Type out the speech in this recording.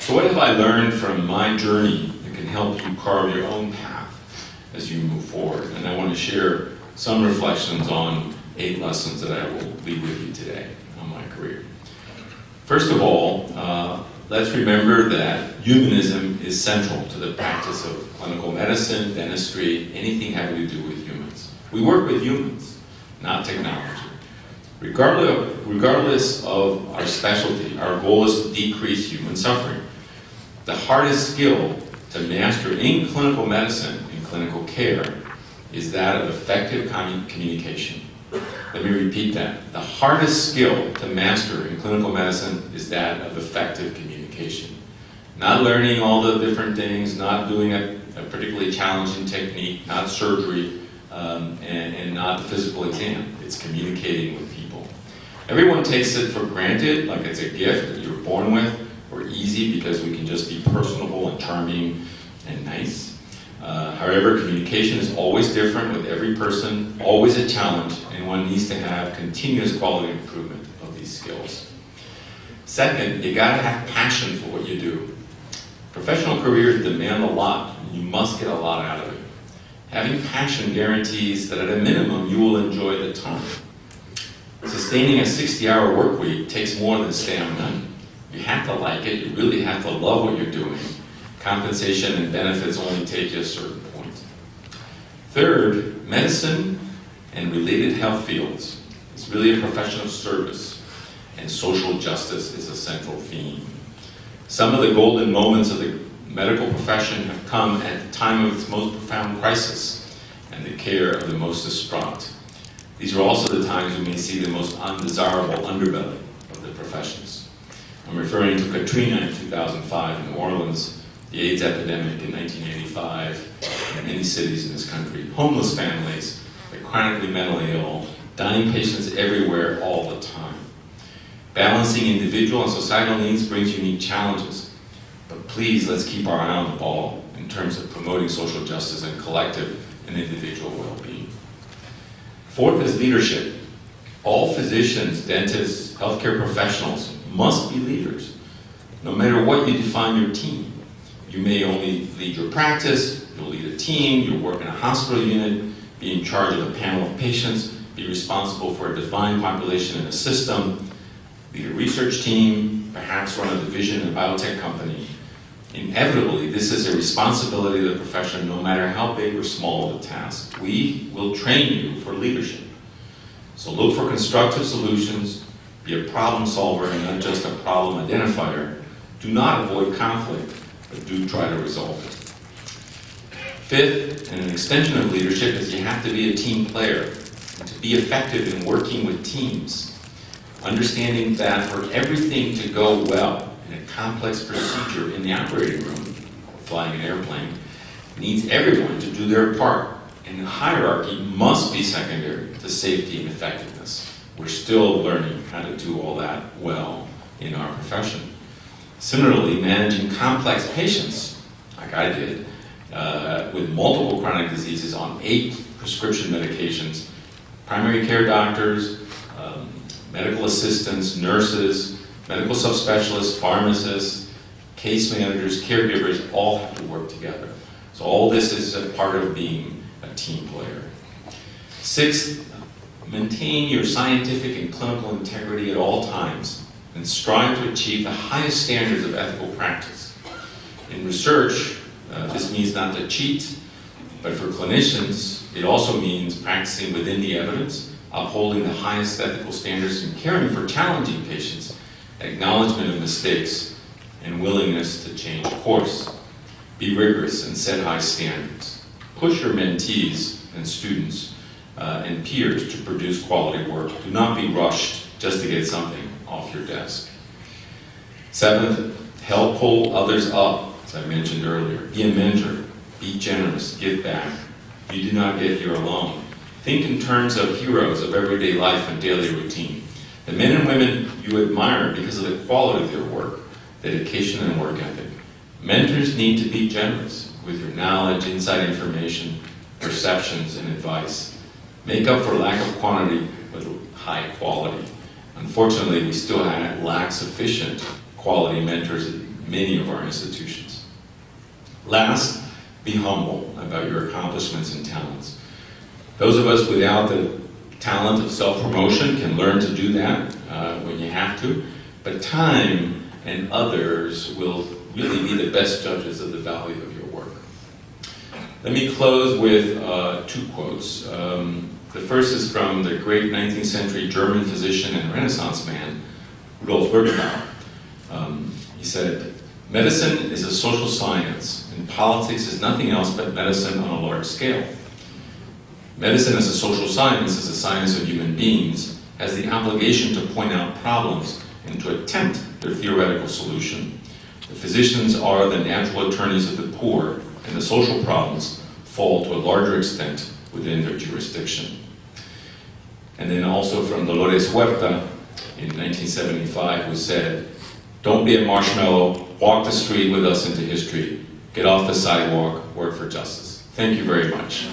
So what have I learned from my journey that can help you carve your own path as you move forward? And I want to share some reflections on 8 lessons that I will leave with you today on my career. First of all, let's remember that humanism is central to the practice of clinical medicine, dentistry, anything having to do with humans. We work with humans, not technology. Regardless of our specialty, our goal is to decrease human suffering. The hardest skill to master in clinical medicine and clinical care is that of effective communication. Let me repeat that. The hardest skill to master in clinical medicine is that of effective communication. Not learning all the different things, not doing a particularly challenging technique, not surgery, and not the physical exam. It's communicating with people. Everyone takes it for granted, like it's a gift that you're born with, or easy because we can just be personable and charming and nice. However, communication is always different with every person, always a challenge, and one needs to have continuous quality improvement of these skills. Second, you gotta have passion for what you do. Professional careers demand a lot, and you must get a lot out of it. Having passion guarantees that at a minimum you will enjoy the time. Sustaining a 60-hour work week takes more than stamina. You have to like it, you really have to love what you're doing. Compensation and benefits only take you a certain point. Third, medicine and related health fields is really a profession of service, and social justice is a central theme. Some of the golden moments of the medical profession have come at the time of its most profound crisis and the care of the most distraught. These are also the times we may see the most undesirable underbelly of the professions. I'm referring to Katrina in 2005 in New Orleans, the AIDS epidemic in 1985 in many cities in this country, homeless families, the chronically mentally ill, dying patients everywhere all the time. Balancing individual and societal needs brings unique challenges, but please let's keep our eye on the ball in terms of promoting social justice and collective and individual well-being. Fourth is leadership. All physicians, dentists, healthcare professionals must be leaders, no matter what you define your team. You may only lead your practice, you'll lead a team, you'll work in a hospital unit, be in charge of a panel of patients, be responsible for a defined population in a system, lead a research team, perhaps run a division in a biotech company. Inevitably, this is a responsibility of the profession, no matter how big or small the task. We will train you for leadership. So look for constructive solutions, be a problem solver and not just a problem identifier. Do not avoid conflict, but do try to resolve it. Fifth, and an extension of leadership, is you have to be a team player and to be effective in working with teams. Understanding that for everything to go well in a complex procedure in the operating room, flying an airplane, needs everyone to do their part, and the hierarchy must be secondary to safety and effectiveness. We're still learning how to do all that well in our profession. Similarly, managing complex patients, like I did, with multiple chronic diseases on 8 prescription medications, primary care doctors, medical assistants, nurses, medical subspecialists, pharmacists, case managers, caregivers, all have to work together. So all this is a part of being a team player. Sixth, maintain your scientific and clinical integrity at all times and strive to achieve the highest standards of ethical practice. In research, this means not to cheat, but for clinicians, it also means practicing within the evidence, upholding the highest ethical standards and caring for challenging patients, acknowledgement of mistakes, and willingness to change course. Be rigorous and set high standards. Push your mentees and students and peers to produce quality work. Do not be rushed just to get something off your desk. Seventh, help pull others up, as I mentioned earlier. Be a mentor, be generous, give back. You do not get here alone. Think in terms of heroes of everyday life and daily routine. The men and women you admire because of the quality of their work, dedication and work ethic. Mentors need to be generous with your knowledge, inside information, perceptions, and advice. Make up for lack of quantity with high quality. Unfortunately, we still lack sufficient quality mentors in many of our institutions. Last, be humble about your accomplishments and talents. Those of us without the talent of self-promotion can learn to do that when you have to, but time and others will really be the best judges of the value of your work. Let me close with two quotes. The first is from the great 19th century German physician and Renaissance man, Rudolf Virchow. He said, "Medicine is a social science, and politics is nothing else but medicine on a large scale. Medicine as a social science, as a science of human beings, has the obligation to point out problems and to attempt their theoretical solution. The physicians are the natural attorneys of the poor, and the social problems fall to a larger extent within their jurisdiction." And then also from Dolores Huerta in 1975, who said, "Don't be a marshmallow, walk the street with us into history. Get off the sidewalk, work for justice." Thank you very much.